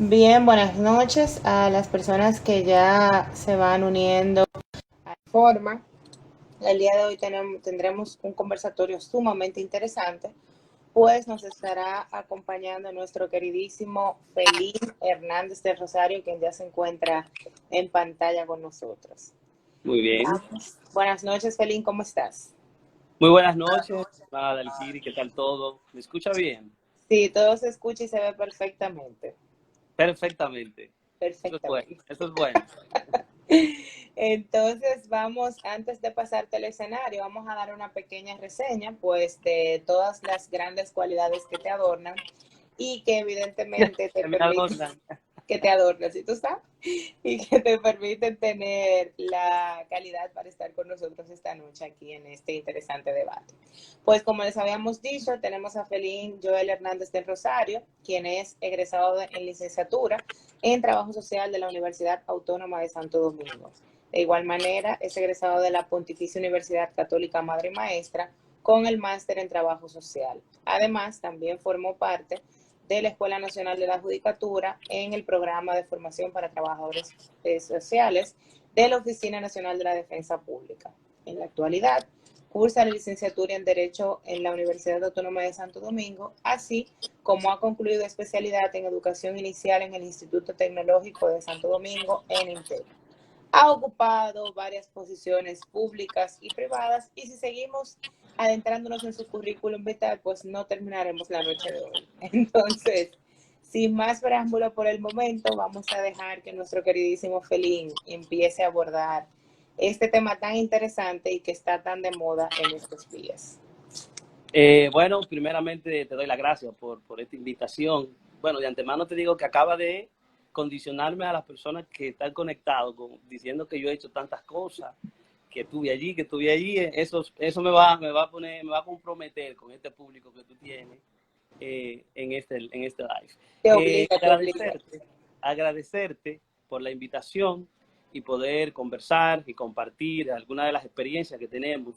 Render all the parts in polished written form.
Bien, buenas noches a las personas que ya se van uniendo a la forma. El día de hoy tendremos un conversatorio sumamente interesante, pues nos estará acompañando nuestro queridísimo Felín Hernández de Rosario, quien ya se encuentra en pantalla con nosotros. Muy bien. Vamos. Buenas noches, Felín, ¿cómo estás? Muy buenas noches, Dalkiri, ¿qué tal todo? ¿Me escucha bien? Sí, todo se escucha y se ve perfectamente. Perfectamente. Eso es bueno, Perfectamente. eso es bueno. Entonces vamos, antes de pasarte al escenario, vamos a dar una pequeña reseña, pues, de todas las grandes cualidades que te adornan y que evidentemente te Que me permiten, adornan. que te adornan, ¿sí tú sabes? Y que te permiten tener la calidad para estar con nosotros esta noche aquí en este interesante debate. Pues como les habíamos dicho, tenemos a Felín Joel Hernández del Rosario, quien es egresado en licenciatura en Trabajo Social de la Universidad Autónoma de Santo Domingo. De igual manera, es egresado de la Pontificia Universidad Católica Madre y Maestra con el máster en Trabajo Social. Además, también formó parte de la Escuela Nacional de la Judicatura en el programa de formación para trabajadores sociales de la Oficina Nacional de la Defensa Pública. En la actualidad, cursa la licenciatura en Derecho en la Universidad Autónoma de Santo Domingo, así como ha concluido especialidad en Educación Inicial en el Instituto Tecnológico de Santo Domingo, en INTEC. Ha ocupado varias posiciones públicas y privadas, y si seguimos adentrándonos en su currículum vital, pues no terminaremos la noche de hoy. Entonces, sin más preámbulo por el momento, vamos a dejar que nuestro queridísimo Felín empiece a abordar este tema tan interesante y que está tan de moda en estos días. Bueno, primeramente te doy las gracias por esta invitación. Bueno, de antemano te digo que acaba de condicionarme a las personas que están conectados, diciendo que yo he hecho tantas cosas, que estuve allí. Eso me va a comprometer con este público que tú tienes en este live. Te obliga, te obliga. Agradecerte por la invitación y poder conversar y compartir algunas de las experiencias que tenemos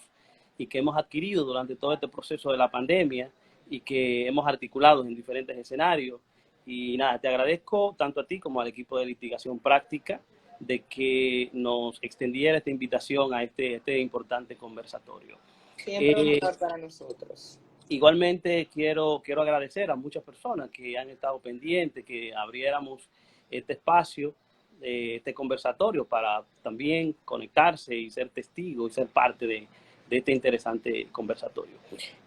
y que hemos adquirido durante todo este proceso de la pandemia y que hemos articulado en diferentes escenarios. Y nada, te agradezco tanto a ti como al equipo de litigación práctica de que nos extendiera esta invitación a este importante conversatorio. Siempre un Eh, honor para nosotros. Igualmente quiero agradecer a muchas personas que han estado pendientes, que abriéramos este espacio, este conversatorio para también conectarse y ser testigo y ser parte de este interesante conversatorio.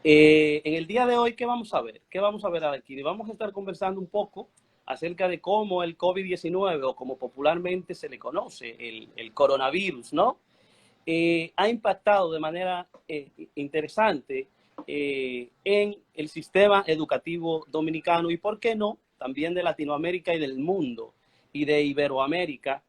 En el día de hoy, ¿qué vamos a ver? ¿Qué vamos a ver aquí? Vamos a estar conversando un poco acerca de cómo el COVID-19, o como popularmente se le conoce, el coronavirus, ¿no? Ha impactado de manera interesante en el sistema educativo dominicano y, ¿por qué no?, también de Latinoamérica y del mundo y de Iberoamérica.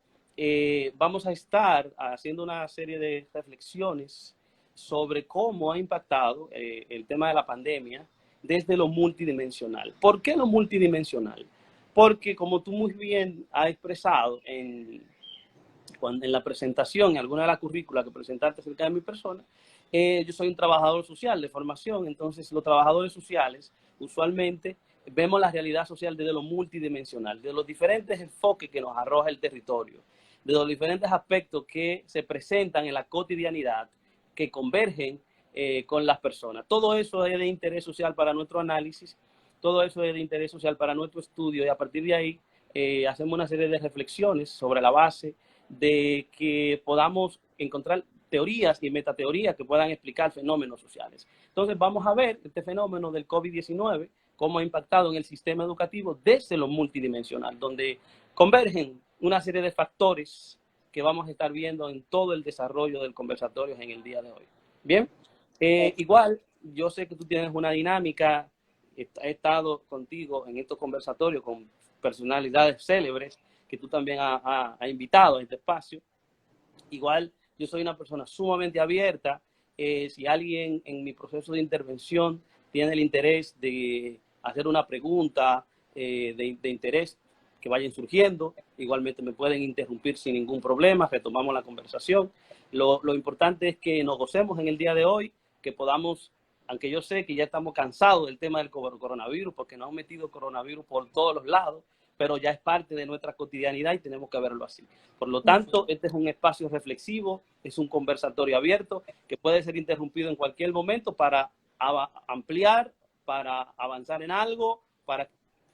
Vamos a estar haciendo una serie de reflexiones sobre cómo ha impactado el tema de la pandemia desde lo multidimensional. ¿Por qué lo multidimensional? Porque, como tú muy bien has expresado en la presentación, en alguna de las currículas que presentaste acerca de mi persona, yo soy un trabajador social de formación. Entonces los trabajadores sociales usualmente vemos la realidad social desde lo multidimensional, de los diferentes enfoques que nos arroja el territorio, de los diferentes aspectos que se presentan en la cotidianidad, que convergen con las personas. Todo eso es de interés social para nuestro análisis, todo eso es de interés social para nuestro estudio, y a partir de ahí hacemos una serie de reflexiones sobre la base de que podamos encontrar teorías y metateorías que puedan explicar fenómenos sociales. Entonces vamos a ver este fenómeno del COVID-19, cómo ha impactado en el sistema educativo desde lo multidimensional, donde convergen una serie de factores que vamos a estar viendo en todo el desarrollo del conversatorio en el día de hoy. Bien, igual yo sé que tú tienes una dinámica, he estado contigo en estos conversatorios con personalidades célebres que tú también has invitado a este espacio. Igual yo soy una persona sumamente abierta. Si alguien en mi proceso de intervención tiene el interés de hacer una pregunta de interés que vayan surgiendo, igualmente me pueden interrumpir sin ningún problema, retomamos la conversación. Lo importante es que nos gocemos en el día de hoy, que podamos, aunque yo sé que ya estamos cansados del tema del coronavirus, porque nos han metido coronavirus por todos los lados, pero ya es parte de nuestra cotidianidad y tenemos que verlo así. Por lo tanto, este es un espacio reflexivo, es un conversatorio abierto que puede ser interrumpido en cualquier momento para ampliar, para avanzar en algo, para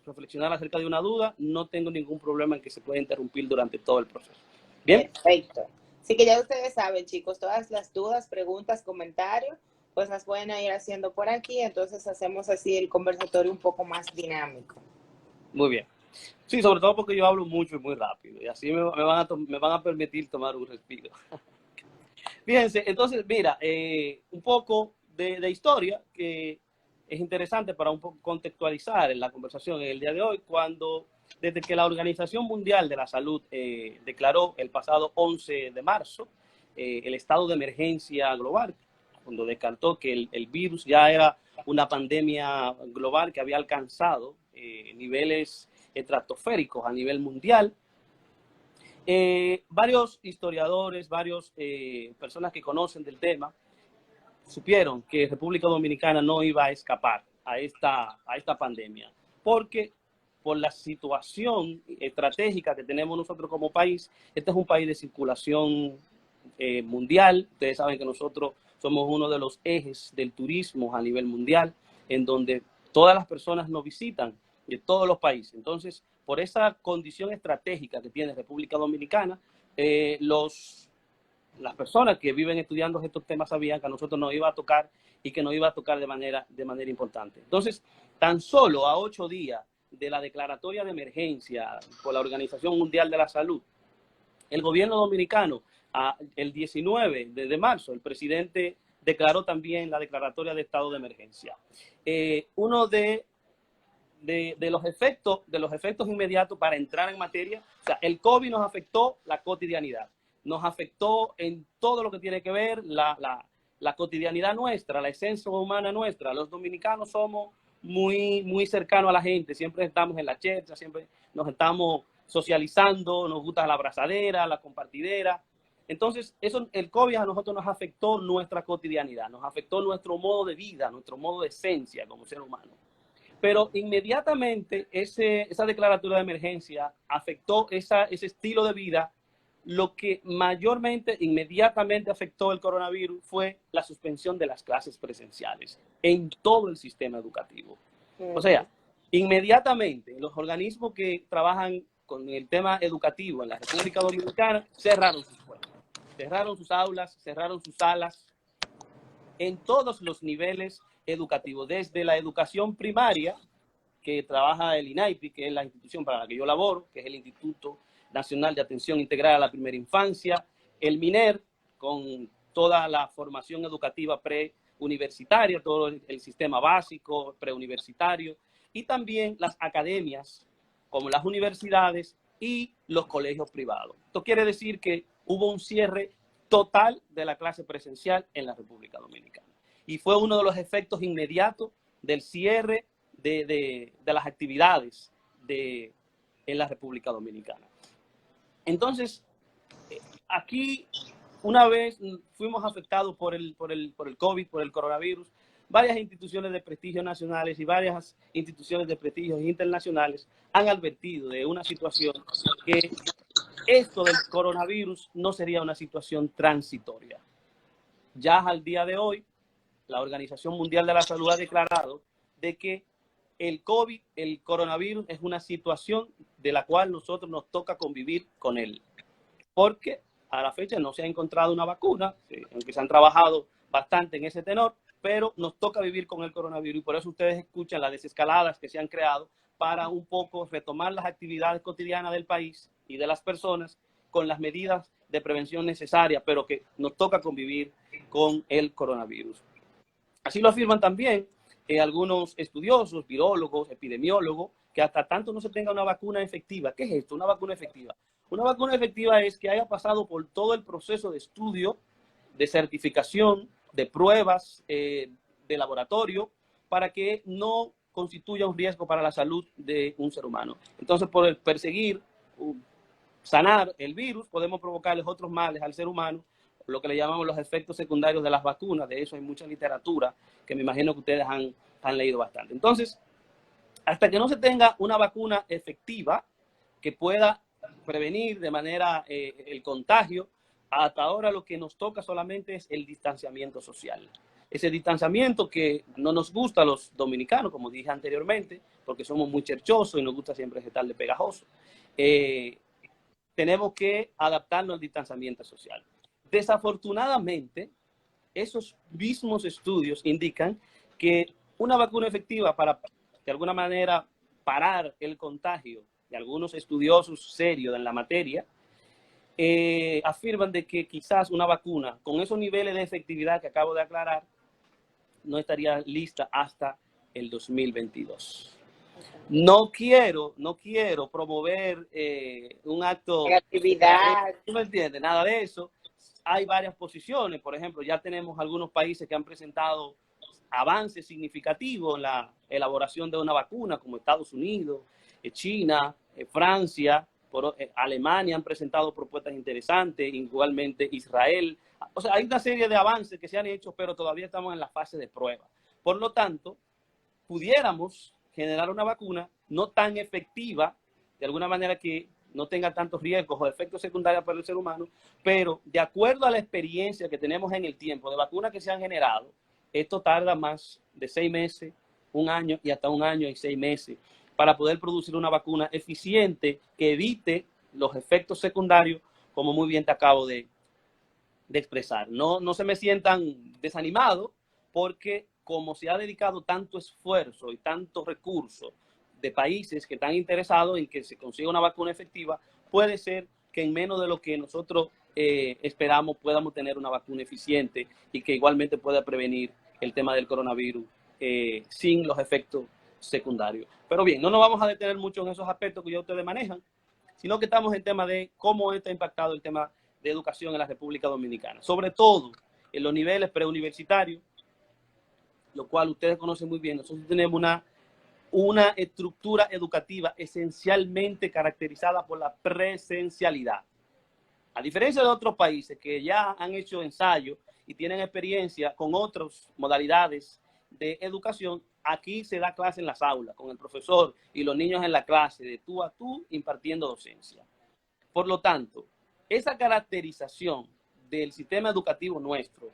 reflexionar acerca de una duda. No tengo ningún problema en que se pueda interrumpir durante todo el proceso. ¿Bien? Perfecto. Así que ya ustedes saben, chicos, todas las dudas, preguntas, comentarios, pues las pueden ir haciendo por aquí. Entonces hacemos así el conversatorio un poco más dinámico. Muy bien. Sí, sobre todo porque yo hablo mucho y muy rápido. Y así me van a permitir tomar un respiro. Fíjense, entonces, mira, un poco de historia que es interesante para un poco contextualizar en la conversación en el día de hoy, desde que la Organización Mundial de la Salud declaró el pasado 11 de marzo el estado de emergencia global, cuando descartó que el virus ya era una pandemia global que había alcanzado niveles estratosféricos a nivel mundial. Varios historiadores, varias personas que conocen del tema, supieron que República Dominicana no iba a escapar a esta pandemia, porque por la situación estratégica que tenemos nosotros como país, este es un país de circulación mundial. Ustedes saben que nosotros somos uno de los ejes del turismo a nivel mundial, en donde todas las personas nos visitan de todos los países. Entonces, por esa condición estratégica que tiene República Dominicana, las personas que viven estudiando estos temas sabían que a nosotros nos iba a tocar y que nos iba a tocar de manera importante. Entonces, tan solo a 8 días de la declaratoria de emergencia por la Organización Mundial de la Salud, el gobierno dominicano, el 19 de marzo, el presidente declaró también la declaratoria de estado de emergencia. Uno de los efectos inmediatos para entrar en materia, o sea, el COVID nos afectó la cotidianidad, nos afectó en todo lo que tiene que ver la cotidianidad nuestra, la esencia humana nuestra. Los dominicanos somos muy cercanos a la gente, siempre estamos en la chercha, siempre nos estamos socializando, nos gusta la abrazadera, la compartidera. Entonces, el COVID a nosotros nos afectó nuestra cotidianidad, nos afectó nuestro modo de vida, nuestro modo de esencia como ser humano. Pero inmediatamente esa declaratoria de emergencia afectó ese estilo de vida. Lo que inmediatamente afectó el coronavirus fue la suspensión de las clases presenciales en todo el sistema educativo. O sea, inmediatamente los organismos que trabajan con el tema educativo en la República Dominicana cerraron sus puertas, cerraron sus aulas, cerraron sus salas en todos los niveles educativos, desde la educación primaria, que trabaja el INAIPI, que es la institución para la que yo laboro, que es el Instituto Nacional de Atención Integral a la Primera Infancia, el MINER, con toda la formación educativa preuniversitaria, todo el sistema básico, preuniversitario, y también las academias, como las universidades y los colegios privados. Esto quiere decir que hubo un cierre total de la clase presencial en la República Dominicana. Y fue uno de los efectos inmediatos del cierre de las actividades en la República Dominicana. Entonces, aquí, una vez fuimos afectados por el COVID, por el coronavirus, varias instituciones de prestigio nacionales y varias instituciones de prestigio internacionales han advertido de una situación que esto del coronavirus no sería una situación transitoria. Ya al día de hoy, la Organización Mundial de la Salud ha declarado de que el COVID, el coronavirus, es una situación de la cual nosotros nos toca convivir con él. Porque a la fecha no se ha encontrado una vacuna, aunque se han trabajado bastante en ese tenor, pero nos toca vivir con el coronavirus y por eso ustedes escuchan las desescaladas que se han creado para un poco retomar las actividades cotidianas del país y de las personas con las medidas de prevención necesarias, pero que nos toca convivir con el coronavirus. Así lo afirman también algunos estudiosos, virólogos, epidemiólogos, que hasta tanto no se tenga una vacuna efectiva. ¿Qué es esto? Una vacuna efectiva. Una vacuna efectiva es que haya pasado por todo el proceso de estudio, de certificación, de pruebas de laboratorio, para que no constituya un riesgo para la salud de un ser humano. Entonces, por perseguir, sanar el virus, podemos provocarles otros males al ser humano, lo que le llamamos los efectos secundarios de las vacunas. De eso hay mucha literatura que me imagino que ustedes han leído bastante. Entonces, hasta que no se tenga una vacuna efectiva, que pueda prevenir de manera el contagio. Hasta ahora lo que nos toca solamente es el distanciamiento social. Ese distanciamiento que no nos gusta a los dominicanos, como dije anteriormente, porque somos muy cherchosos y nos gusta siempre estar de pegajoso. Tenemos que adaptarnos al distanciamiento social. Desafortunadamente, esos mismos estudios indican que una vacuna efectiva para, de alguna manera, parar el contagio de algunos estudiosos serios en la materia, afirman de que quizás una vacuna con esos niveles de efectividad que acabo de aclarar no estaría lista hasta el 2022. No quiero promover un acto, Negatividad. ¿tú me entiendes? Nada de eso. Hay varias posiciones, por ejemplo, ya tenemos algunos países que han presentado avances significativos en la elaboración de una vacuna, como Estados Unidos, China, Francia, Alemania han presentado propuestas interesantes, igualmente Israel. O sea, hay una serie de avances que se han hecho, pero todavía estamos en la fase de prueba. Por lo tanto, pudiéramos generar una vacuna no tan efectiva, de alguna manera que no tenga tantos riesgos o efectos secundarios para el ser humano, pero de acuerdo a la experiencia que tenemos en el tiempo de vacunas que se han generado, esto tarda más de 6 meses, 1 año y hasta 1 año y 6 meses para poder producir una vacuna eficiente que evite los efectos secundarios, como muy bien te acabo de expresar. No se me sientan desanimados, porque como se ha dedicado tanto esfuerzo y tantos recursos de países que están interesados en que se consiga una vacuna efectiva, puede ser que en menos de lo que nosotros esperamos podamos tener una vacuna eficiente y que igualmente pueda prevenir el tema del coronavirus sin los efectos secundarios. Pero bien, no nos vamos a detener mucho en esos aspectos que ya ustedes manejan, sino que estamos en el tema de cómo está impactado el tema de educación en la República Dominicana, sobre todo en los niveles preuniversitarios, lo cual ustedes conocen muy bien. Nosotros tenemos una estructura educativa esencialmente caracterizada por la presencialidad. A diferencia de otros países que ya han hecho ensayos y tienen experiencia con otras modalidades de educación, aquí se da clase en las aulas, con el profesor y los niños en la clase, de tú a tú, impartiendo docencia. Por lo tanto, esa caracterización del sistema educativo nuestro,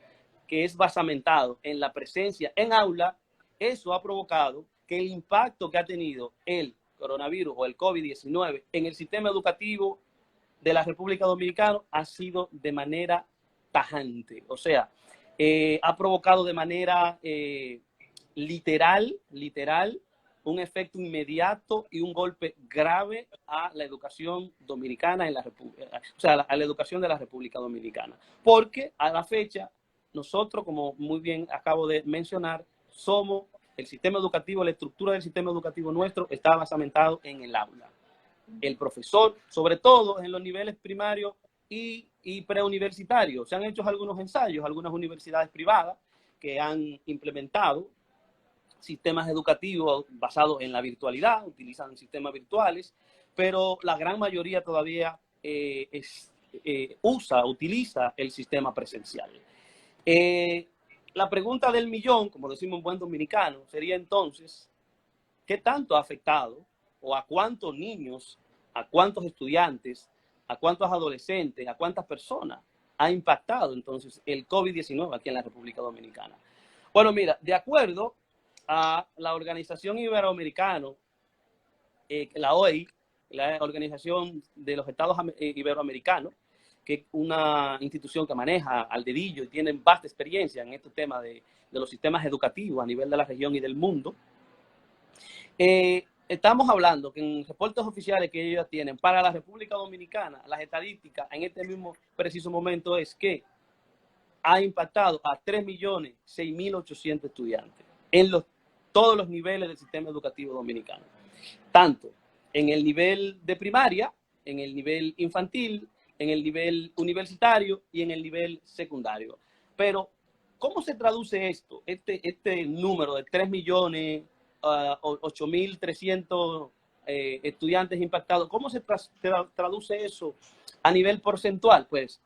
que es basamentado en la presencia en aula, eso ha provocado que el impacto que ha tenido el coronavirus o el COVID-19 en el sistema educativo de la República Dominicana ha sido de manera tajante. O sea, ha provocado de manera literal, un efecto inmediato y un golpe grave a la educación dominicana en la República, o sea, a la educación de la República Dominicana. Porque a la fecha, nosotros, como muy bien acabo de mencionar, somos el sistema educativo, la estructura del sistema educativo nuestro está basamentado en el aula. El profesor, sobre todo en los niveles primarios y preuniversitarios. Se han hecho algunos ensayos, algunas universidades privadas que han implementado sistemas educativos basados en la virtualidad, utilizan sistemas virtuales, pero la gran mayoría todavía utiliza el sistema presencial. La pregunta del millón, como decimos en buen dominicano, sería entonces, ¿qué tanto ha afectado o a cuántos niños, a cuántos estudiantes, a cuántos adolescentes, a cuántas personas ha impactado entonces el COVID-19 aquí en la República Dominicana? Bueno, mira, de acuerdo a la Organización Iberoamericana, la OEI, la Organización de los Estados Iberoamericanos, que es una institución que maneja al dedillo y tiene vasta experiencia en este tema de los sistemas educativos a nivel de la región y del mundo. Estamos hablando que en reportes oficiales que ellos tienen para la República Dominicana, las estadísticas en este mismo preciso momento es que ha impactado a 3.006.800 estudiantes en todos los niveles del sistema educativo dominicano, tanto en el nivel de primaria, en el nivel infantil, en el nivel universitario y en el nivel secundario. Pero, ¿cómo se traduce esto? Este número de 3.008.300 estudiantes impactados, ¿cómo se traduce eso a nivel porcentual? Pues,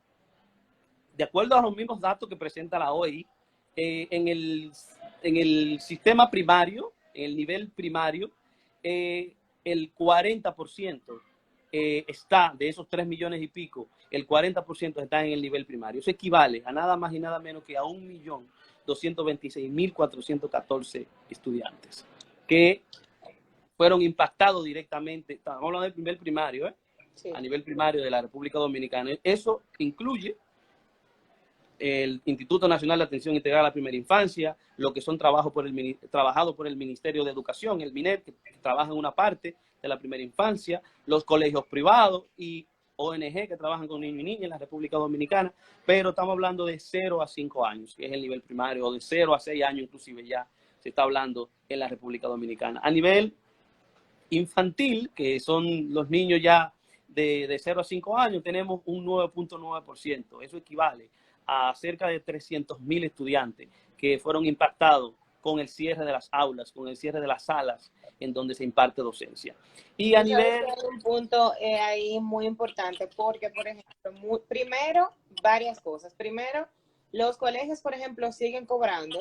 de acuerdo a los mismos datos que presenta la OEI, en el sistema primario, en el nivel primario, el 40% está, de esos 3 millones y pico, el 40% está en el nivel primario. Eso equivale a nada más y nada menos que a 1.226.414 estudiantes que fueron impactados directamente. Estamos hablando del nivel primario, Sí. a nivel primario de la República Dominicana. Eso incluye el Instituto Nacional de Atención Integral a la Primera Infancia, lo que son trabajados por el Ministerio de Educación, el MINED, que trabaja en una parte de la primera infancia, los colegios privados y ONG que trabajan con niños y niñas en la República Dominicana, pero estamos hablando de 0 a 5 años, que es el nivel primario, o de 0 a 6 años inclusive ya se está hablando en la República Dominicana. A nivel infantil, que son los niños ya de 0 a 5 años, tenemos un 9.9%. Eso equivale a cerca de 300.000 estudiantes que fueron impactados con el cierre de las aulas, con el cierre de las salas en donde se imparte docencia. Y a nivel... Hay un punto ahí muy importante porque, por ejemplo, primero, varias cosas. Primero, los colegios, por ejemplo, siguen cobrando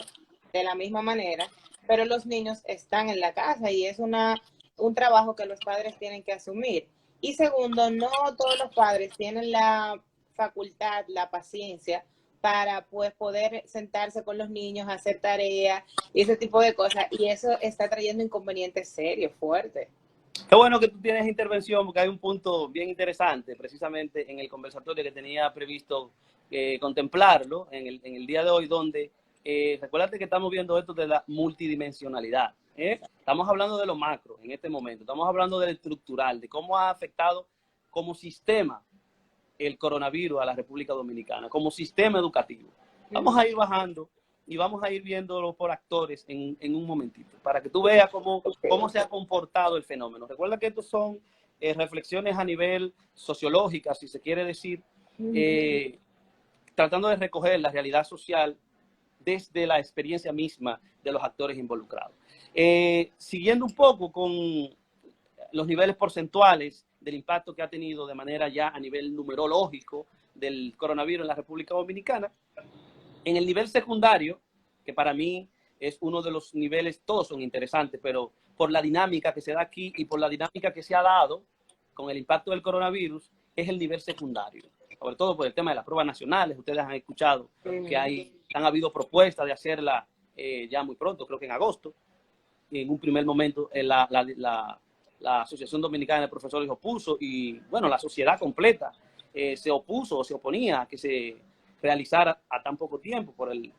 de la misma manera, pero los niños están en la casa y es un trabajo que los padres tienen que asumir. Y segundo, no todos los padres tienen la facultad, la paciencia para pues poder sentarse con los niños, hacer tareas y ese tipo de cosas. Y eso está trayendo inconvenientes serios, fuertes. Qué bueno que tú tienes intervención, porque hay un punto bien interesante, precisamente en el conversatorio que tenía previsto contemplarlo en el día de hoy, donde recuérdate que estamos viendo esto de la multidimensionalidad. Estamos hablando de lo macro en este momento, estamos hablando del estructural, de cómo ha afectado como sistema el coronavirus a la República Dominicana, como sistema educativo. Vamos a ir bajando y vamos a ir viéndolo por actores en un momentito, para que tú veas cómo se ha comportado el fenómeno. Recuerda que estos son reflexiones a nivel sociológica, si se quiere decir, tratando de recoger la realidad social desde la experiencia misma de los actores involucrados. Siguiendo un poco con los niveles porcentuales del impacto que ha tenido de manera ya a nivel numerológico del coronavirus en la República Dominicana, en el nivel secundario, que para mí es uno de los niveles, todos son interesantes, pero por la dinámica que se da aquí y por la dinámica que se ha dado con el impacto del coronavirus, es el nivel secundario. Sobre todo por el tema de las pruebas nacionales. Ustedes han escuchado que han habido propuestas de hacerla ya muy pronto, creo que en agosto. Y en un primer momento la Asociación Dominicana de Profesores opuso y, bueno, la sociedad completa se opuso o se oponía a que se realizara a tan poco tiempo por el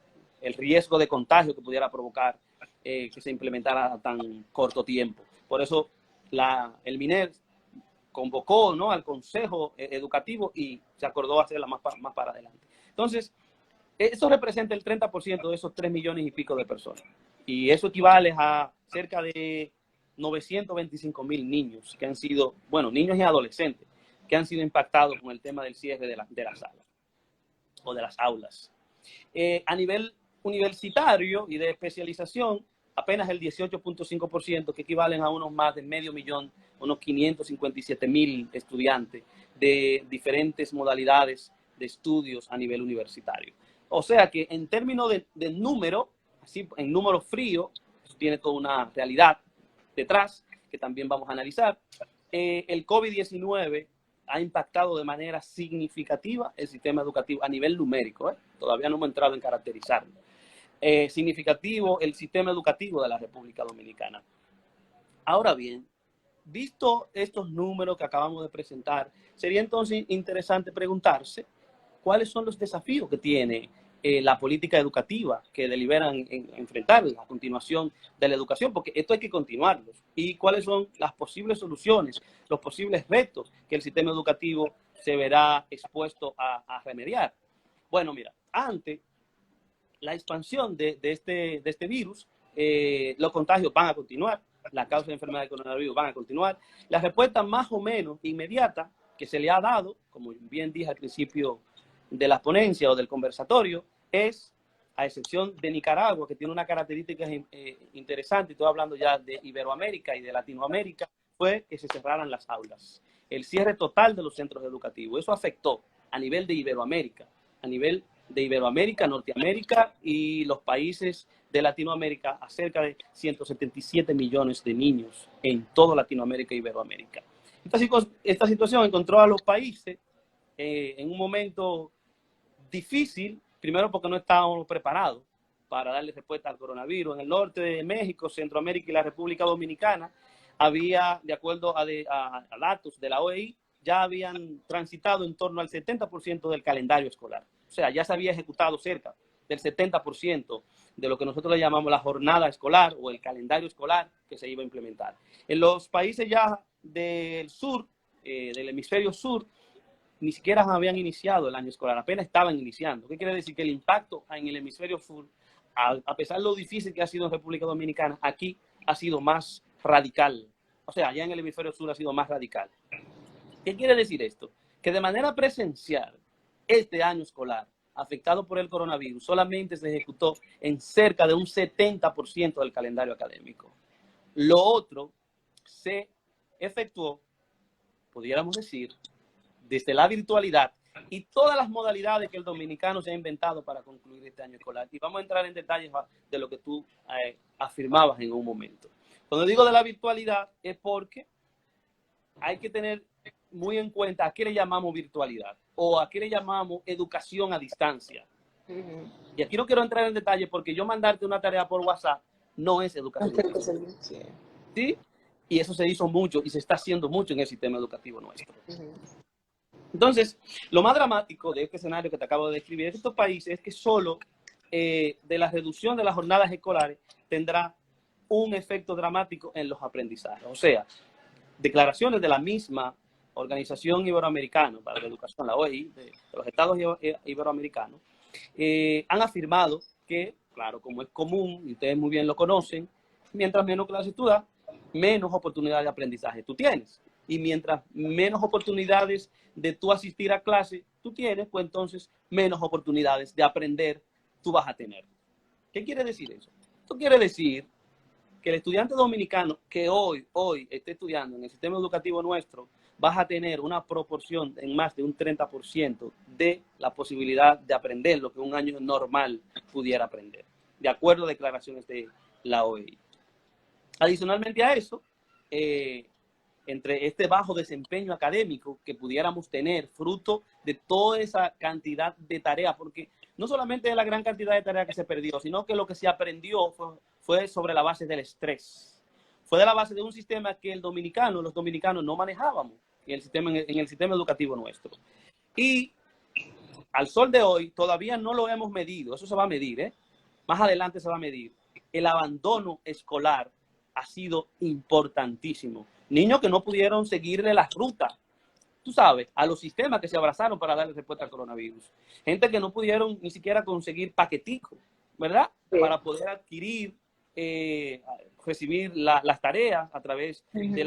riesgo de contagio que pudiera provocar que se implementara a tan corto tiempo. Por eso el MINED convocó, ¿no?, al Consejo Educativo y se acordó hacerla más para adelante. Entonces, eso representa el 30% de esos 3 millones y pico de personas. Y eso equivale a cerca de 925.000 niños que han sido, bueno, niños y adolescentes, que han sido impactados con el tema del cierre de las salas o de las aulas. A nivel universitario y de especialización, apenas el 18.5%, que equivalen a unos más de medio millón, unos 557.000 estudiantes de diferentes modalidades de estudios a nivel universitario. O sea que en términos de número, así en número frío, tiene toda una realidad detrás que también vamos a analizar. El COVID-19 ha impactado de manera significativa el sistema educativo a nivel numérico. Todavía no hemos entrado en caracterizarlo. Significativo el sistema educativo de la República Dominicana. Ahora bien, visto estos números que acabamos de presentar, sería entonces interesante preguntarse cuáles son los desafíos que tiene la política educativa que deliberan enfrentar a continuación de la educación, porque esto hay que continuarlos, y cuáles son las posibles soluciones, los posibles retos que el sistema educativo se verá expuesto a remediar. Bueno, mira, ante la expansión de este virus, los contagios van a continuar, las causas de enfermedad del coronavirus van a continuar. La respuesta más o menos inmediata que se le ha dado, como bien dije al principio de la ponencia o del conversatorio, es, a excepción de Nicaragua, que tiene una característica interesante, estoy hablando ya de Iberoamérica y de Latinoamérica, fue que se cerraran las aulas. El cierre total de los centros educativos. Eso afectó a nivel de Iberoamérica, Norteamérica y los países de Latinoamérica a cerca de 177 millones de niños en toda Latinoamérica e Iberoamérica. Esta situación encontró a los países en un momento difícil, primero porque no estábamos preparados para darle respuesta al coronavirus. En el norte de México, Centroamérica y la República Dominicana, había, de acuerdo a datos de la OEI, ya habían transitado en torno al 70% del calendario escolar. O sea, ya se había ejecutado cerca del 70% de lo que nosotros le llamamos la jornada escolar o el calendario escolar que se iba a implementar. En los países ya del sur, del hemisferio sur, ni siquiera habían iniciado el año escolar, apenas estaban iniciando. ¿Qué quiere decir? Que el impacto en el hemisferio sur, a pesar de lo difícil que ha sido en República Dominicana, aquí ha sido más radical. O sea, allá en el hemisferio sur ha sido más radical. ¿Qué quiere decir esto? Que de manera presencial, este año escolar, afectado por el coronavirus, solamente se ejecutó en cerca de un 70% del calendario académico. Lo otro se efectuó, pudiéramos decir, desde la virtualidad y todas las modalidades que el dominicano se ha inventado para concluir este año escolar. Y vamos a entrar en detalles de lo que tú afirmabas en un momento. Cuando digo de la virtualidad es porque hay que tener muy en cuenta a qué le llamamos virtualidad o a qué le llamamos educación a distancia. Y aquí no quiero entrar en detalle porque yo mandarte una tarea por WhatsApp no es educación a distancia. ¿Sí? Y eso se hizo mucho y se está haciendo mucho en el sistema educativo nuestro. Entonces, lo más dramático de este escenario que te acabo de describir de estos países es que solo de la reducción de las jornadas escolares tendrá un efecto dramático en los aprendizajes. O sea, declaraciones de la misma Organización Iberoamericana para la Educación, la OEI, de los estados iberoamericanos, han afirmado que, claro, como es común, y ustedes muy bien lo conocen, mientras menos clases tú das, menos oportunidades de aprendizaje tú tienes. Y mientras menos oportunidades de tú asistir a clase tú tienes, pues entonces menos oportunidades de aprender tú vas a tener. ¿Qué quiere decir eso? Esto quiere decir que el estudiante dominicano que hoy esté estudiando en el sistema educativo nuestro, vas a tener una proporción en más de un 30% de la posibilidad de aprender lo que un año normal pudiera aprender, de acuerdo a declaraciones de la OEI. Adicionalmente a eso, entre este bajo desempeño académico que pudiéramos tener fruto de toda esa cantidad de tareas, porque no solamente de la gran cantidad de tareas que se perdió, sino que lo que se aprendió fue sobre la base del estrés. Fue de la base de un sistema que los dominicanos no manejábamos en el sistema educativo nuestro. Y al sol de hoy todavía no lo hemos medido, eso se va a medir, más adelante se va a medir. El abandono escolar ha sido importantísimo. Niños que no pudieron seguirle las rutas, tú sabes, a los sistemas que se abrazaron para darle respuesta al coronavirus. Gente que no pudieron ni siquiera conseguir paqueticos, ¿verdad? Sí. Para poder adquirir, recibir las tareas a través de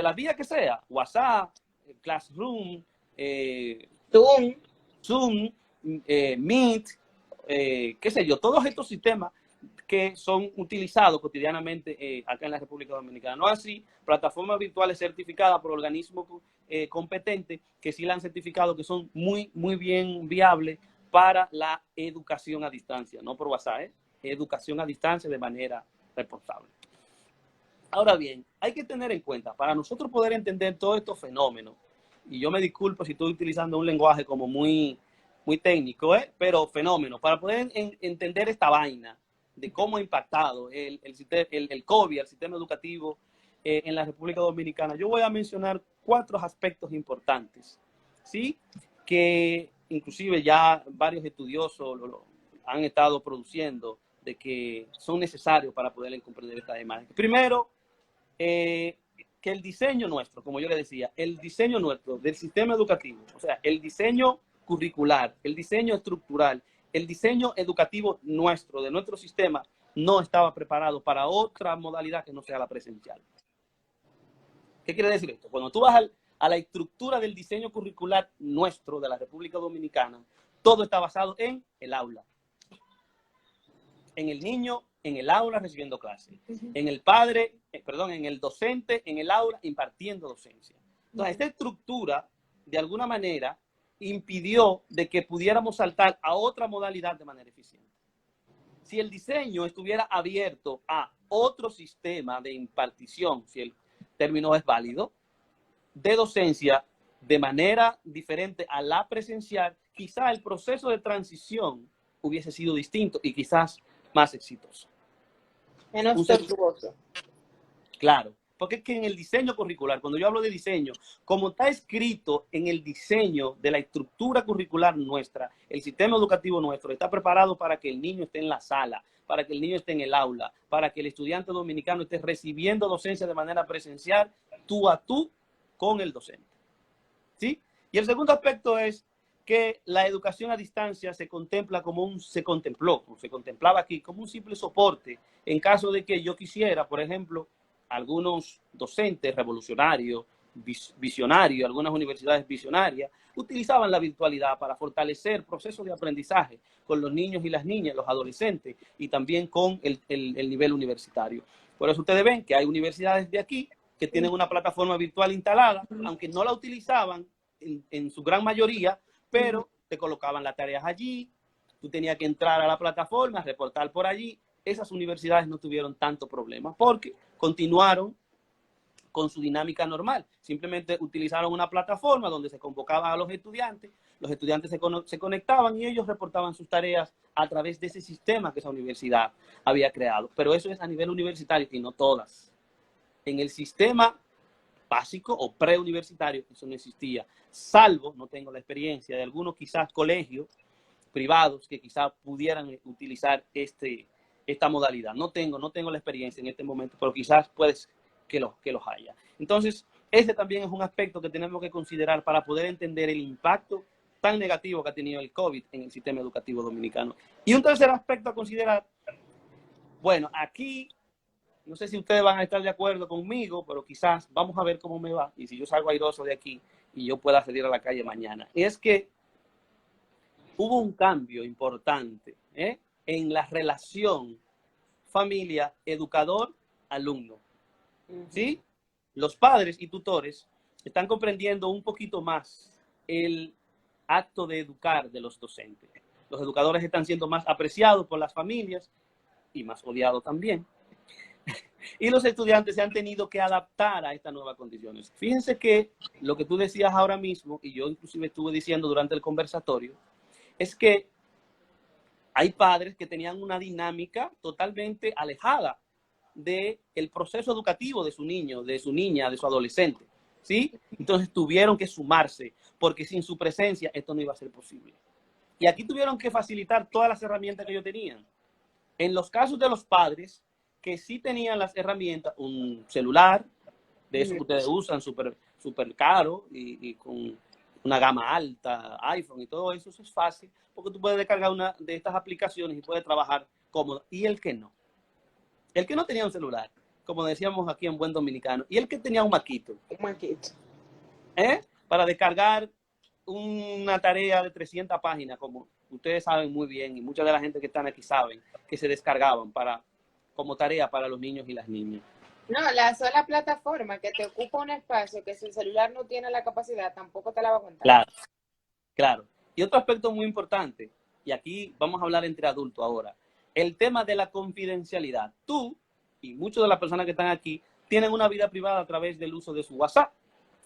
la vía que sea, WhatsApp, Classroom, Zoom, Meet, qué sé yo, todos estos sistemas que son utilizados cotidianamente acá en la República Dominicana. No así, plataformas virtuales certificadas por organismos competentes que sí la han certificado, que son muy bien viables para la educación a distancia, no por WhatsApp, educación a distancia de manera responsable. Ahora bien, hay que tener en cuenta, para nosotros poder entender todos estos fenómenos, y yo me disculpo si estoy utilizando un lenguaje como muy técnico, pero fenómeno, para poder entender esta vaina, de cómo ha impactado el COVID, el sistema educativo en la República Dominicana, yo voy a mencionar 4 aspectos importantes, ¿sí? Que inclusive ya varios estudiosos lo han estado produciendo, de que son necesarios para poder comprender esta imagen. Primero, que el diseño nuestro, como yo le decía, el diseño nuestro del sistema educativo, o sea, el diseño curricular, el diseño estructural, el diseño educativo nuestro, de nuestro sistema, no estaba preparado para otra modalidad que no sea la presencial. ¿Qué quiere decir esto? Cuando tú vas a la estructura del diseño curricular nuestro de la República Dominicana, todo está basado en el aula. En el niño, en el aula recibiendo clases. En el padre, en el docente, en el aula impartiendo docencia. Entonces, esta estructura, de alguna manera, impidió de que pudiéramos saltar a otra modalidad de manera eficiente. Si el diseño estuviera abierto a otro sistema de impartición, si el término es válido, de docencia de manera diferente a la presencial, quizá el proceso de transición hubiese sido distinto y quizás más exitoso. Menos tortuoso. Claro, porque es que en el diseño curricular, cuando yo hablo de diseño, como está escrito en el diseño de la estructura curricular nuestra, el sistema educativo nuestro está preparado para que el niño esté en la sala, para que el niño esté en el aula, para que el estudiante dominicano esté recibiendo docencia de manera presencial, tú a tú con el docente. ¿Sí? Y el segundo aspecto es que la educación a distancia se contemplaba aquí como un simple soporte en caso de que yo quisiera, por ejemplo, algunos docentes revolucionarios, visionarios, algunas universidades visionarias, utilizaban la virtualidad para fortalecer procesos de aprendizaje con los niños y las niñas, los adolescentes, y también con el nivel universitario. Por eso ustedes ven que hay universidades de aquí que tienen una plataforma virtual instalada, aunque no la utilizaban en su gran mayoría, pero te colocaban las tareas allí, tú tenías que entrar a la plataforma, reportar por allí. Esas universidades no tuvieron tanto problema porque continuaron con su dinámica normal. Simplemente utilizaron una plataforma donde se convocaban a los estudiantes se conectaban y ellos reportaban sus tareas a través de ese sistema que esa universidad había creado. Pero eso es a nivel universitario y no todas. En el sistema básico o preuniversitario eso no existía, salvo, no tengo la experiencia, de algunos quizás colegios privados que quizás pudieran utilizar esta modalidad. No tengo la experiencia en este momento, pero quizás puedes que los haya. Entonces, ese también es un aspecto que tenemos que considerar para poder entender el impacto tan negativo que ha tenido el COVID en el sistema educativo dominicano. Y un tercer aspecto a considerar, bueno, aquí, no sé si ustedes van a estar de acuerdo conmigo, pero quizás vamos a ver cómo me va y si yo salgo airoso de aquí y yo pueda salir a la calle mañana. Y es que hubo un cambio importante en la relación familia, educador, alumno. ¿Sí? Los padres y tutores están comprendiendo un poquito más el acto de educar de los docentes. Los educadores están siendo más apreciados por las familias y más odiados también. Y los estudiantes se han tenido que adaptar a estas nuevas condiciones. Fíjense que lo que tú decías ahora mismo, y yo inclusive estuve diciendo durante el conversatorio, es que hay padres que tenían una dinámica totalmente alejada del proceso educativo de su niño, de su niña, de su adolescente, ¿sí? Entonces tuvieron que sumarse, porque sin su presencia esto no iba a ser posible. Y aquí tuvieron que facilitar todas las herramientas que ellos tenían. En los casos de los padres, que sí tenían las herramientas, un celular, de eso que ustedes usan, súper caro y con una gama alta, iPhone y todo eso, eso es fácil, porque tú puedes descargar una de estas aplicaciones y puedes trabajar cómodo. Y el que no tenía un celular, como decíamos aquí en buen dominicano, y el que tenía un maquito, para descargar una tarea de 300 páginas, como ustedes saben muy bien, y mucha de la gente que están aquí saben, que se descargaban como tarea para los niños y las niñas. No, la sola plataforma que te ocupa un espacio que si el celular no tiene la capacidad, tampoco te la va a contar. Claro. Y otro aspecto muy importante, y aquí vamos a hablar entre adultos ahora, el tema de la confidencialidad. Tú y muchas de las personas que están aquí tienen una vida privada a través del uso de su WhatsApp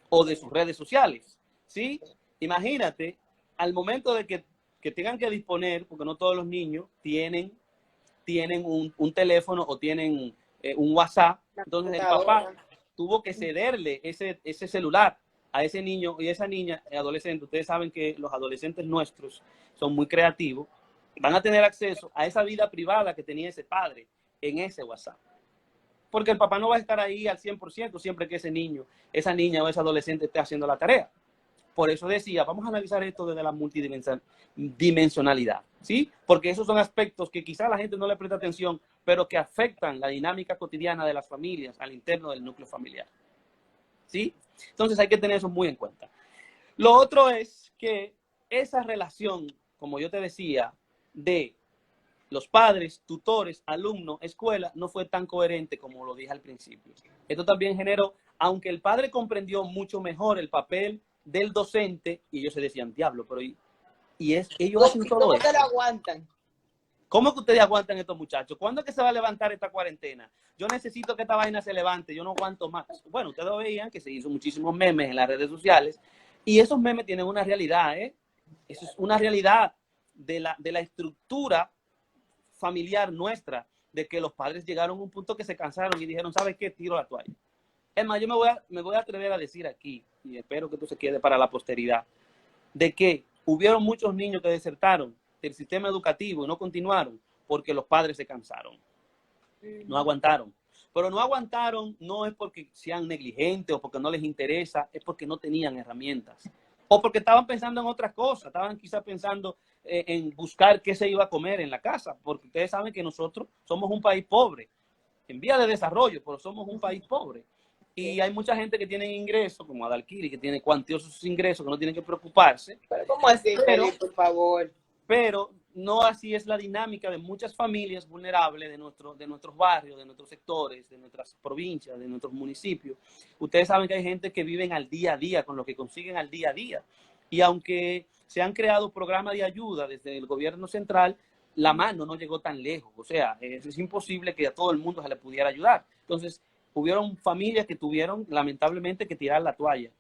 o de sus redes sociales, ¿sí? Imagínate, al momento de que tengan que disponer, porque no todos los niños tienen un teléfono o tienen un WhatsApp, entonces el papá tuvo que cederle ese celular a ese niño y esa niña adolescente. Ustedes saben que los adolescentes nuestros son muy creativos, van a tener acceso a esa vida privada que tenía ese padre en ese WhatsApp. Porque el papá no va a estar ahí al 100% siempre que ese niño, esa niña o ese adolescente esté haciendo la tarea. Por eso decía, vamos a analizar esto desde la multidimensionalidad, ¿sí? Porque esos son aspectos que quizá la gente no le presta atención, pero que afectan la dinámica cotidiana de las familias al interno del núcleo familiar, ¿sí? Entonces hay que tener eso muy en cuenta. Lo otro es que esa relación, como yo te decía, de los padres, tutores, alumnos, escuela, no fue tan coherente como lo dije al principio. Esto también generó, aunque el padre comprendió mucho mejor el papel del docente, y ellos se decían, diablo, pero ellos hacen todo eso. ¿Cómo te lo aguantan? ¿Cómo que ustedes aguantan estos muchachos? ¿Cuándo es que se va a levantar esta cuarentena? Yo necesito que esta vaina se levante, yo no aguanto más. Bueno, ustedes veían que se hizo muchísimos memes en las redes sociales y esos memes tienen una realidad, ¿eh? Eso es una realidad de la estructura familiar nuestra, de que los padres llegaron a un punto que se cansaron y dijeron, ¿sabes qué? Tiro la toalla. Es más, yo me voy a atrever a decir aquí, y espero que esto se quede para la posteridad, de que hubieron muchos niños que desertaron del sistema educativo y no continuaron porque los padres se cansaron, no aguantaron. Pero no aguantaron no es porque sean negligentes o porque no les interesa, es porque no tenían herramientas. O porque estaban pensando en otras cosas, estaban quizás pensando en buscar qué se iba a comer en la casa, porque ustedes saben que nosotros somos un país pobre, en vía de desarrollo, pero somos un país pobre. Y hay mucha gente que tiene ingresos, como Adalkiri, que tiene cuantiosos ingresos, que no tienen que preocuparse. Pero ¿cómo así, Felipe, por favor? Pero no así es la dinámica de muchas familias vulnerables de nuestros barrios, de nuestros sectores, de nuestras provincias, de nuestros municipios. Ustedes saben que hay gente que viven al día a día, con lo que consiguen al día a día. Y aunque se han creado programas de ayuda desde el gobierno central, la mano no llegó tan lejos. O sea, es imposible que a todo el mundo se le pudiera ayudar. Entonces, hubieron familias que tuvieron, lamentablemente, que tirar la toalla.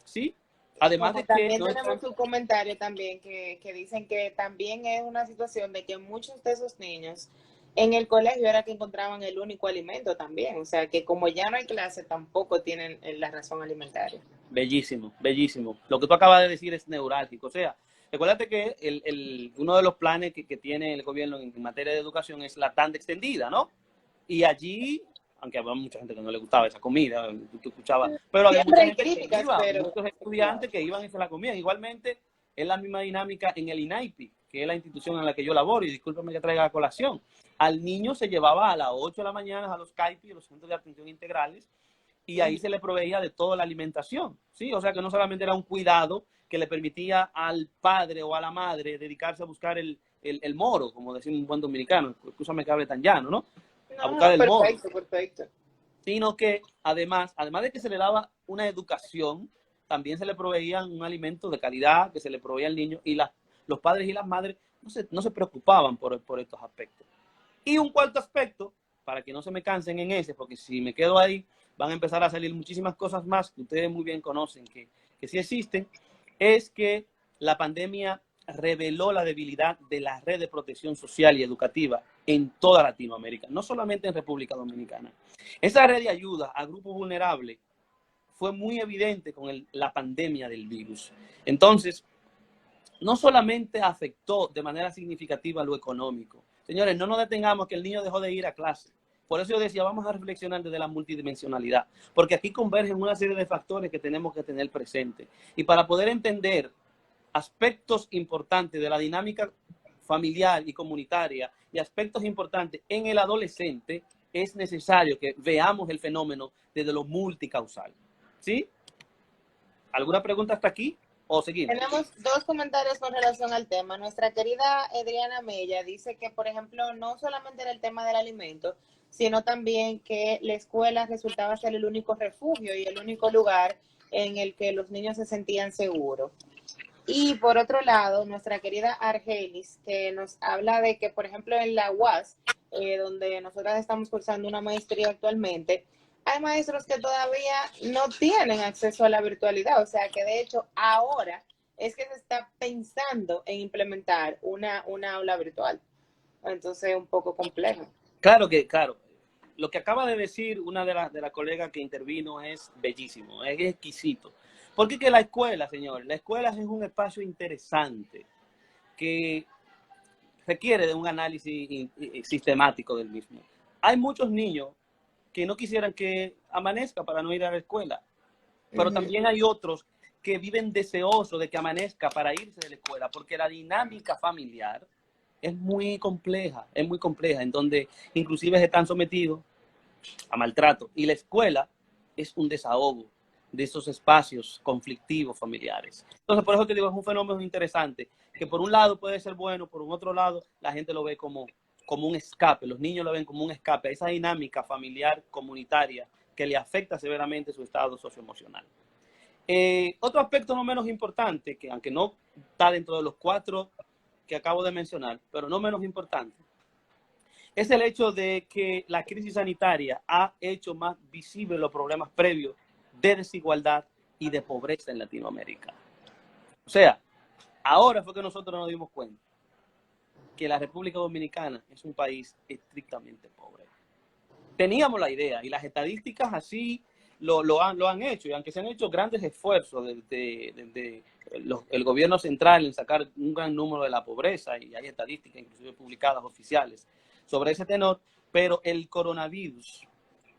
¿Sí? Además Como de que también tenemos un comentario también que dicen que también es una situación de que muchos de esos niños en el colegio era que encontraban el único alimento también. O sea, que como ya no hay clase, tampoco tienen la razón alimentaria. bellísimo, bellísimo. Lo que tú acabas de decir es neurálgico. O sea, recuérdate que uno de los planes que tiene el gobierno en materia de educación es la tanda extendida, ¿no? Y allí, aunque había mucha gente que no le gustaba esa comida, tú escuchabas, pero había Siempre mucha hay gente que críticas, iba, pero muchos estudiantes que iban y se la comían. Igualmente, es la misma dinámica en el INAIPI, que es la institución en la que yo laboro, y discúlpeme que traiga la colación. Al niño se llevaba a las 8 de la mañana a los CAIPI, los centros de atención integrales, y ahí se le proveía de toda la alimentación, ¿sí? O sea que no solamente era un cuidado que le permitía al padre o a la madre dedicarse a buscar el moro, como decimos un buen dominicano, escúchame que hable tan llano, ¿no? A no, buscar no, el moro, perfecto, perfecto. sino que además de que se le daba una educación, también se le proveía un alimento de calidad que se le proveía al niño y los padres y las madres no se preocupaban por estos aspectos. Y un cuarto aspecto, para que no se me cansen en ese, porque si me quedo ahí van a empezar a salir muchísimas cosas más que ustedes muy bien conocen, que sí existen, es que la pandemia reveló la debilidad de la red de protección social y educativa en toda Latinoamérica, no solamente en República Dominicana. Esa red de ayuda a grupos vulnerables fue muy evidente con la pandemia del virus. Entonces, no solamente afectó de manera significativa lo económico. Señores, no nos detengamos que el niño dejó de ir a clase. Por eso yo decía, vamos a reflexionar desde la multidimensionalidad, porque aquí convergen una serie de factores que tenemos que tener presentes. Y para poder entender aspectos importantes de la dinámica familiar y comunitaria y aspectos importantes en el adolescente, es necesario que veamos el fenómeno desde lo multicausal. ¿Sí? ¿Alguna pregunta hasta aquí o seguimos? Tenemos dos comentarios con relación al tema. Nuestra querida Adriana Mella dice que, por ejemplo, no solamente era el tema del alimento, sino también que la escuela resultaba ser el único refugio y el único lugar en el que los niños se sentían seguros. Y por otro lado, nuestra querida Argelis, que nos habla de que, por ejemplo, en la UAS, donde nosotras estamos cursando una maestría actualmente, hay maestros que todavía no tienen acceso a la virtualidad. O sea que de hecho ahora es que se está pensando en implementar una aula virtual. Entonces es un poco complejo. Claro. Lo que acaba de decir una de las colegas que intervino es bellísimo, es exquisito. Porque que la escuela, señores, la escuela es un espacio interesante que requiere de un análisis sistemático del mismo. Hay muchos niños que no quisieran que amanezca para no ir a la escuela, pero también hay otros que viven deseosos de que amanezca para irse de la escuela, porque la dinámica familiar es muy compleja, en donde inclusive se están sometidos a maltrato. Y la escuela es un desahogo de esos espacios conflictivos familiares. Entonces, por eso te digo, es un fenómeno interesante, que por un lado puede ser bueno, por un otro lado la gente lo ve como un escape, los niños lo ven como un escape a esa dinámica familiar comunitaria que le afecta severamente su estado socioemocional. Otro aspecto no menos importante, que aunque no está dentro de los 4 que acabo de mencionar, pero no menos importante, es el hecho de que la crisis sanitaria ha hecho más visibles los problemas previos de desigualdad y de pobreza en Latinoamérica. O sea, ahora fue que nosotros nos dimos cuenta que la República Dominicana es un país estrictamente pobre. Teníamos la idea y las estadísticas así lo han hecho, y aunque se han hecho grandes esfuerzos de el gobierno central en sacar un gran número de la pobreza, y hay estadísticas inclusive publicadas oficiales sobre ese tenor, pero el coronavirus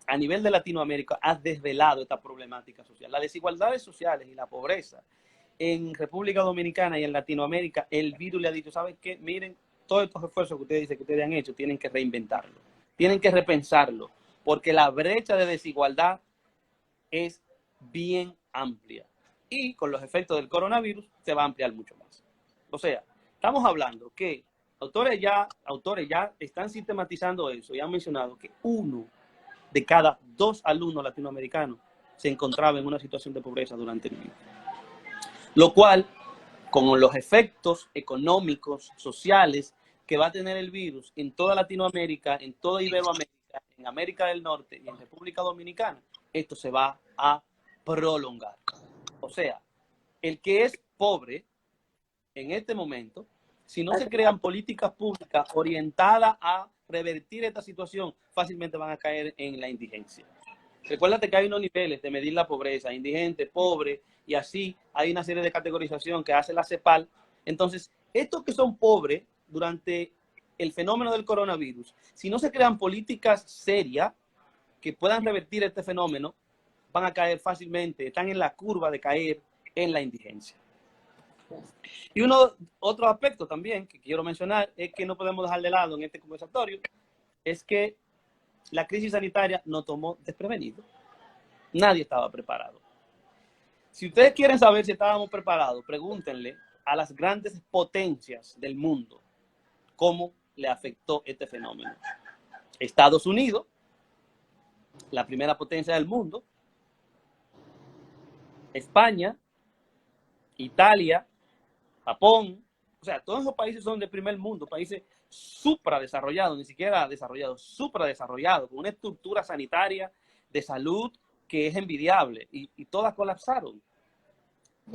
a nivel de Latinoamérica ha desvelado esta problemática social. Las desigualdades sociales y la pobreza en República Dominicana y en Latinoamérica, el virus le ha dicho, ¿saben qué? Miren, todos estos esfuerzos que ustedes dicen que ustedes han hecho, tienen que reinventarlo, tienen que repensarlo, porque la brecha de desigualdad es bien amplia. Y con los efectos del coronavirus se va a ampliar mucho más. O sea, estamos hablando que autores ya están sistematizando eso y han mencionado que 1 de cada 2 alumnos latinoamericanos se encontraba en una situación de pobreza durante el virus. Lo cual, con los efectos económicos, sociales que va a tener el virus en toda Latinoamérica, en toda Iberoamérica, en América del Norte y en República Dominicana, esto se va a prolongar. O sea, el que es pobre en este momento, si no se crean políticas públicas orientadas a revertir esta situación, fácilmente van a caer en la indigencia. Recuérdate que hay unos niveles de medir la pobreza, indigente, pobre, y así hay una serie de categorización que hace la CEPAL. Entonces, estos que son pobres durante el fenómeno del coronavirus, si no se crean políticas serias que puedan revertir este fenómeno, van a caer fácilmente, están en la curva de caer en la indigencia. Y otro aspecto también que quiero mencionar es que no podemos dejar de lado en este conversatorio, es que la crisis sanitaria nos tomó desprevenidos. Nadie estaba preparado. Si ustedes quieren saber si estábamos preparados, pregúntenle a las grandes potencias del mundo cómo le afectó este fenómeno. Estados Unidos, la primera potencia del mundo, España, Italia, Japón, o sea, todos esos países son del primer mundo, países supradesarrollados, ni siquiera desarrollados, supradesarrollados, con una estructura sanitaria de salud que es envidiable, y todas colapsaron.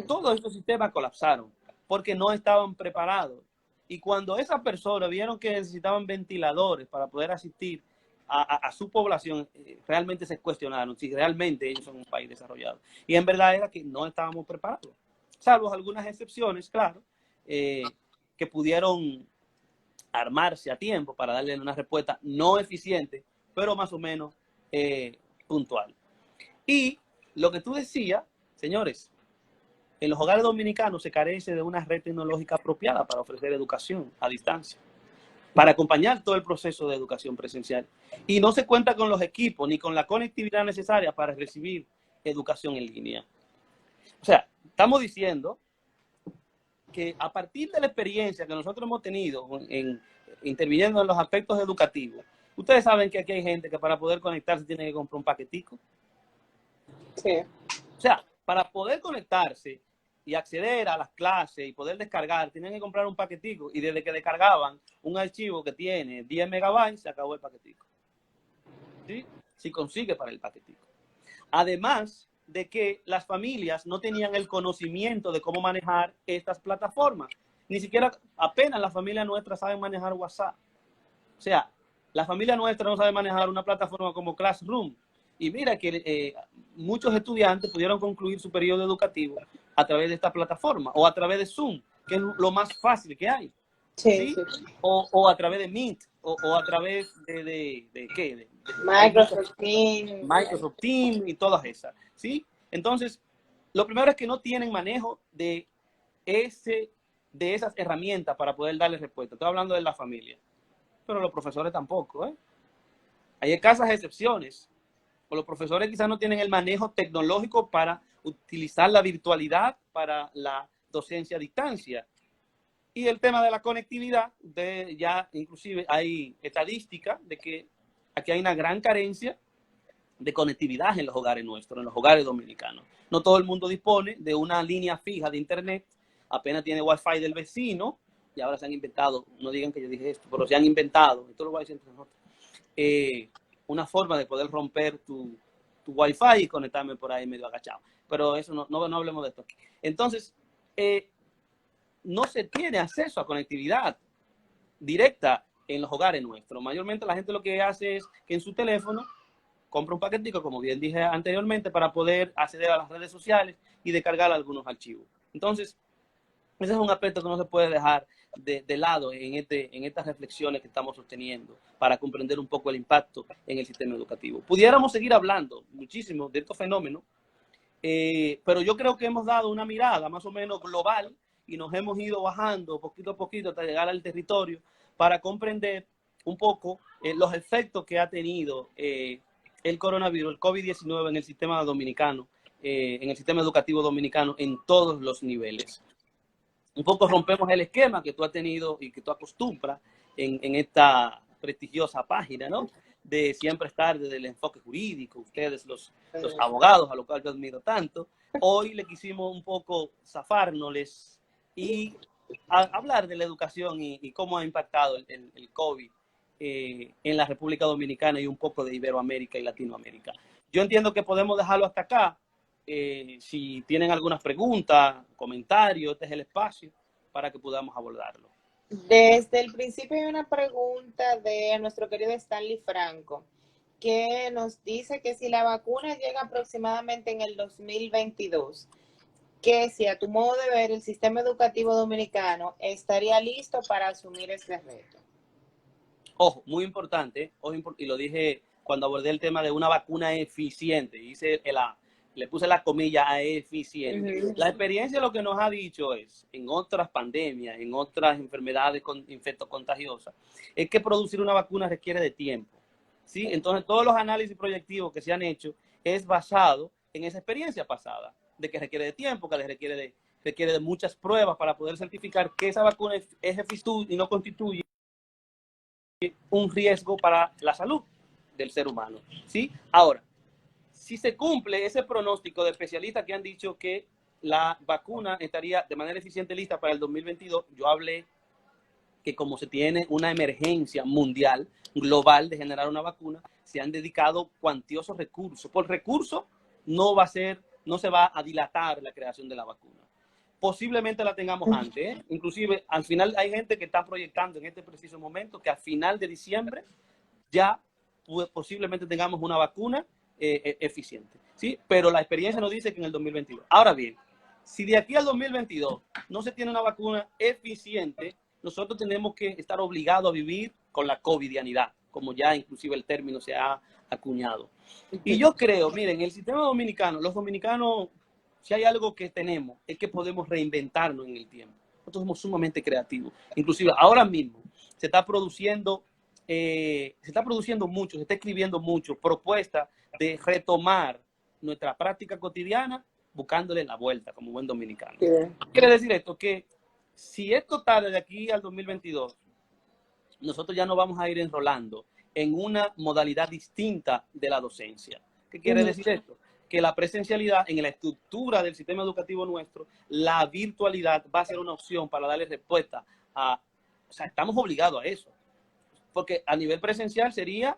Todos estos sistemas colapsaron porque no estaban preparados. Y cuando esas personas vieron que necesitaban ventiladores para poder asistir a su población, realmente se cuestionaron si realmente ellos son un país desarrollado. Y en verdad era que no estábamos preparados, salvo algunas excepciones, claro, que pudieron armarse a tiempo para darle una respuesta no eficiente, pero más o menos puntual. Y lo que tú decías, señores, en los hogares dominicanos se carece de una red tecnológica apropiada para ofrecer educación a distancia, para acompañar todo el proceso de educación presencial. Y no se cuenta con los equipos ni con la conectividad necesaria para recibir educación en línea. O sea, estamos diciendo que a partir de la experiencia que nosotros hemos tenido interviniendo en los aspectos educativos, ustedes saben que aquí hay gente que para poder conectarse tiene que comprar un paquetico. Sí. O sea, para poder conectarse y acceder a las clases y poder descargar, tienen que comprar un paquetico, y desde que descargaban un archivo que tiene 10 megabytes, se acabó el paquetico. ¿Sí? Si consigue para el paquetico. Además de que las familias no tenían el conocimiento de cómo manejar estas plataformas. Ni siquiera, apenas la familia nuestra sabe manejar WhatsApp. O sea, la familia nuestra no sabe manejar una plataforma como Classroom. Y mira que muchos estudiantes pudieron concluir su periodo educativo a través de esta plataforma, o a través de Zoom, que es lo más fácil que hay. Sí, ¿Sí? sí. O a través de Meet, o a través de ¿qué? De Microsoft Teams. Microsoft Teams y todas esas, ¿sí? Entonces, lo primero es que no tienen manejo de esas herramientas para poder darle respuesta. Estoy hablando de la familia, pero los profesores tampoco, ¿eh? Hay escasas excepciones. O los profesores quizás no tienen el manejo tecnológico para utilizar la virtualidad para la docencia a distancia. Y el tema de la conectividad, ya inclusive hay estadística de que aquí hay una gran carencia de conectividad en los hogares nuestros, en los hogares dominicanos. No todo el mundo dispone de una línea fija de internet, apenas tiene wifi del vecino, y ahora se han inventado, no digan que yo dije esto, pero se han inventado, esto lo voy a decir entre nosotros, una forma de poder romper tu Wi-Fi y conectarme por ahí medio agachado. Pero eso no hablemos de esto aquí. Entonces, no se tiene acceso a conectividad directa en los hogares nuestros. Mayormente la gente lo que hace es que en su teléfono compra un paquetico, como bien dije anteriormente, para poder acceder a las redes sociales y descargar algunos archivos. Entonces, ese es un aspecto que no se puede dejar de lado en estas reflexiones que estamos sosteniendo para comprender un poco el impacto en el sistema educativo. Pudiéramos seguir hablando muchísimo de estos fenómenos, pero yo creo que hemos dado una mirada más o menos global y nos hemos ido bajando poquito a poquito hasta llegar al territorio para comprender un poco los efectos que ha tenido el coronavirus, el COVID-19 en el sistema dominicano, en el sistema educativo dominicano en todos los niveles. Un poco rompemos el esquema que tú has tenido y que tú acostumbras en esta prestigiosa página, ¿no? De siempre estar desde el enfoque jurídico, ustedes los abogados, a lo cual yo admiro tanto. Hoy le quisimos un poco zafárnosles y hablar de la educación y cómo ha impactado el COVID en la República Dominicana y un poco de Iberoamérica y Latinoamérica. Yo entiendo que podemos dejarlo hasta acá. Si tienen algunas preguntas, comentarios, este es el espacio para que podamos abordarlo. Desde el principio hay una pregunta de nuestro querido Stanley Franco, que nos dice que si la vacuna llega aproximadamente en el 2022, que si a tu modo de ver el sistema educativo dominicano estaría listo para asumir este reto. Ojo, muy importante, y lo dije cuando abordé el tema de una vacuna eficiente, le puse la comilla a eficiente. La experiencia lo que nos ha dicho es, en otras pandemias, en otras enfermedades infectocontagiosas, es que producir una vacuna requiere de tiempo, ¿sí? Entonces, todos los análisis proyectivos que se han hecho es basado en esa experiencia pasada, de que requiere de tiempo, que requiere de muchas pruebas para poder certificar que esa vacuna es eficaz y no constituye un riesgo para la salud del ser humano, ¿sí? Ahora, si se cumple ese pronóstico de especialistas que han dicho que la vacuna estaría de manera eficiente lista para el 2022, yo hablé que como se tiene una emergencia mundial, global de generar una vacuna, se han dedicado cuantiosos recursos. Por recursos no se va a dilatar la creación de la vacuna. Posiblemente la tengamos antes, ¿eh? Inclusive al final hay gente que está proyectando en este preciso momento que a final de diciembre ya posiblemente tengamos una vacuna eficiente, ¿sí? Pero la experiencia nos dice que en el 2022. Ahora bien, si de aquí al 2022 no se tiene una vacuna eficiente, nosotros tenemos que estar obligados a vivir con la covidianidad, como ya inclusive el término se ha acuñado. Y yo creo, miren, el sistema dominicano, los dominicanos, si hay algo que tenemos, es que podemos reinventarnos en el tiempo. Nosotros somos sumamente creativos. Inclusive ahora mismo se está produciendo mucho, se está escribiendo mucho, propuestas de retomar nuestra práctica cotidiana buscándole la vuelta como buen dominicano. Sí. Quiere decir esto, que si esto tarde de aquí al 2022, nosotros ya no vamos a ir enrolando en una modalidad distinta de la docencia. ¿Qué quiere decir esto? Que la presencialidad en la estructura del sistema educativo nuestro, la virtualidad va a ser una opción para darle respuesta a, o sea, estamos obligados a eso. Porque a nivel presencial sería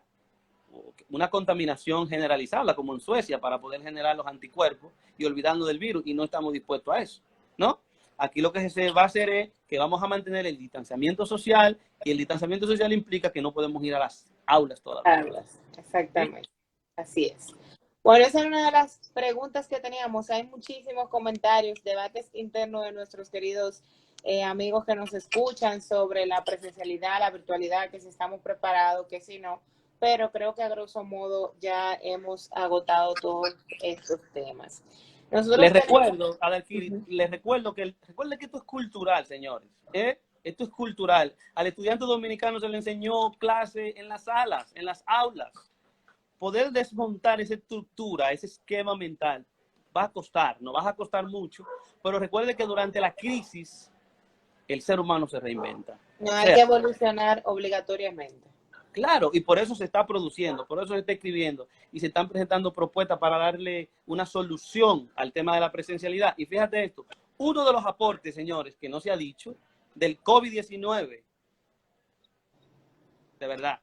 una contaminación generalizada, como en Suecia, para poder generar los anticuerpos y olvidando del virus, y no estamos dispuestos a eso, ¿no? Aquí lo que se va a hacer es que vamos a mantener el distanciamiento social, y el distanciamiento social implica que no podemos ir a las aulas todavía. Exactamente, ¿sí? Así es. Bueno, esa es una de las preguntas que teníamos. Hay muchísimos comentarios, debates internos de nuestros queridos amigos que nos escuchan sobre la presencialidad, la virtualidad, que si estamos preparados, que si no, pero creo que a grosso modo ya hemos agotado todos estos temas. Les recuerdo, Adalkiri, les recuerdo que esto es cultural, señores. Esto es cultural. Al estudiante dominicano se le enseñó clase en las salas, en las aulas. Poder desmontar esa estructura, ese esquema mental, va a costar, no va a costar mucho, pero recuerde que durante la crisis el ser humano se reinventa. No hay que evolucionar obligatoriamente. Claro, y por eso se está produciendo, por eso se está escribiendo y se están presentando propuestas para darle una solución al tema de la presencialidad. Y fíjate esto, uno de los aportes, señores, que no se ha dicho, del COVID-19, de verdad,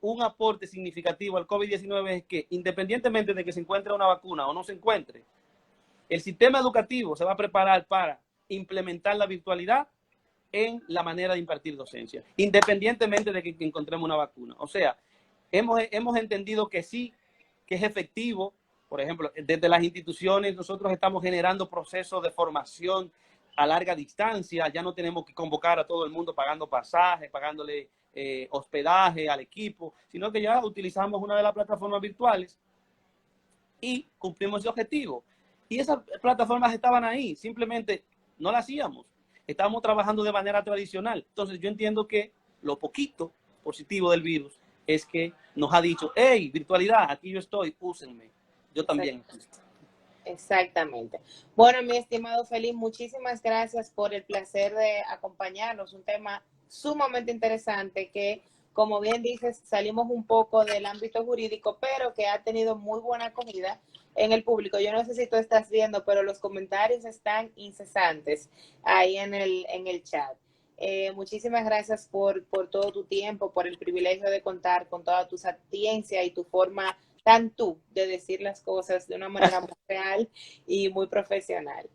un aporte significativo al COVID-19 es que independientemente de que se encuentre una vacuna o no se encuentre, el sistema educativo se va a preparar para implementar la virtualidad en la manera de impartir docencia, independientemente de que encontremos una vacuna. O sea, hemos entendido que sí, que es efectivo. Por ejemplo, desde las instituciones nosotros estamos generando procesos de formación a larga distancia. Ya no tenemos que convocar a todo el mundo pagando pasajes, pagándole hospedaje al equipo, sino que ya utilizamos una de las plataformas virtuales y cumplimos ese objetivo. Y esas plataformas estaban ahí, simplemente no las hacíamos. Estábamos trabajando de manera tradicional. Entonces yo entiendo que lo poquito positivo del virus es que nos ha dicho, hey, virtualidad, aquí yo estoy, úsenme. Yo también. Exactamente. Bueno, mi estimado Feliz, muchísimas gracias por el placer de acompañarnos. Un tema sumamente interesante que, como bien dices, salimos un poco del ámbito jurídico, pero que ha tenido muy buena acogida en el público. Yo no sé si tú estás viendo, pero los comentarios están incesantes ahí en el chat. Muchísimas gracias por todo tu tiempo, por el privilegio de contar con toda tu sapiencia y tu forma tan tú de decir las cosas de una manera muy real y muy profesional.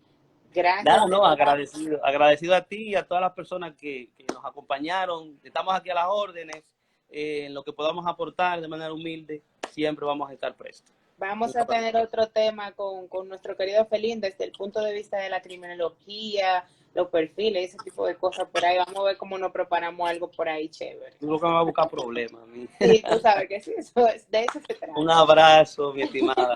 Gracias. Nada, no, agradecido a ti y a todas las personas que nos acompañaron. Estamos aquí a las órdenes. En lo que podamos aportar de manera humilde, siempre vamos a estar prestos. Vamos a tener otro tema con nuestro querido Felín desde el punto de vista de la criminología, los perfiles, ese tipo de cosas por ahí. Vamos a ver cómo nos preparamos algo por ahí chévere. Tú lo que me va a buscar problemas. Sí, tú sabes que sí, de eso se trata. Un abrazo, mi estimada.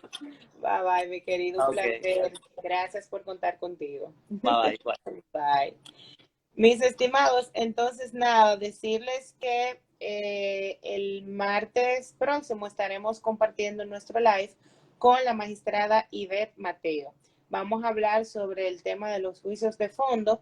Bye, bye, mi querido. Un placer. Gracias por contar contigo. Bye, bye. Bye. Mis estimados, entonces nada, decirles que el martes próximo estaremos compartiendo nuestro live con la magistrada Ivette Mateo. Vamos a hablar sobre el tema de los juicios de fondo,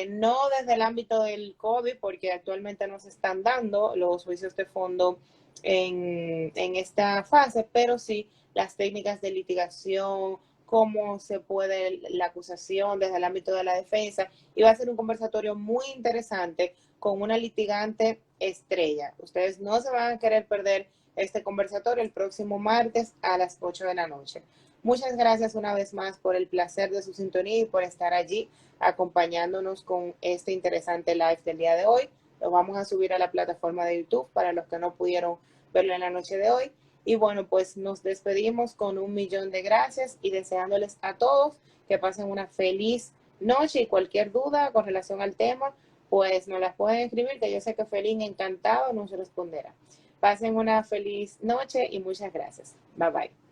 no desde el ámbito del COVID, porque actualmente no se están dando los juicios de fondo en esta fase, pero sí las técnicas de litigación, cómo se puede la acusación desde el ámbito de la defensa, y va a ser un conversatorio muy interesante con una litigante estrella. Ustedes no se van a querer perder este conversatorio el próximo martes a las 8 de la noche. Muchas gracias una vez más por el placer de su sintonía y por estar allí acompañándonos con este interesante live del día de hoy. Lo vamos a subir a la plataforma de YouTube para los que no pudieron verlo en la noche de hoy. Y bueno, pues nos despedimos con 1.000.000 de gracias y deseándoles a todos que pasen una feliz noche, y cualquier duda con relación al tema, pues nos las pueden escribir, que yo sé que Felín encantado nos responderá. Pasen una feliz noche y muchas gracias. Bye bye.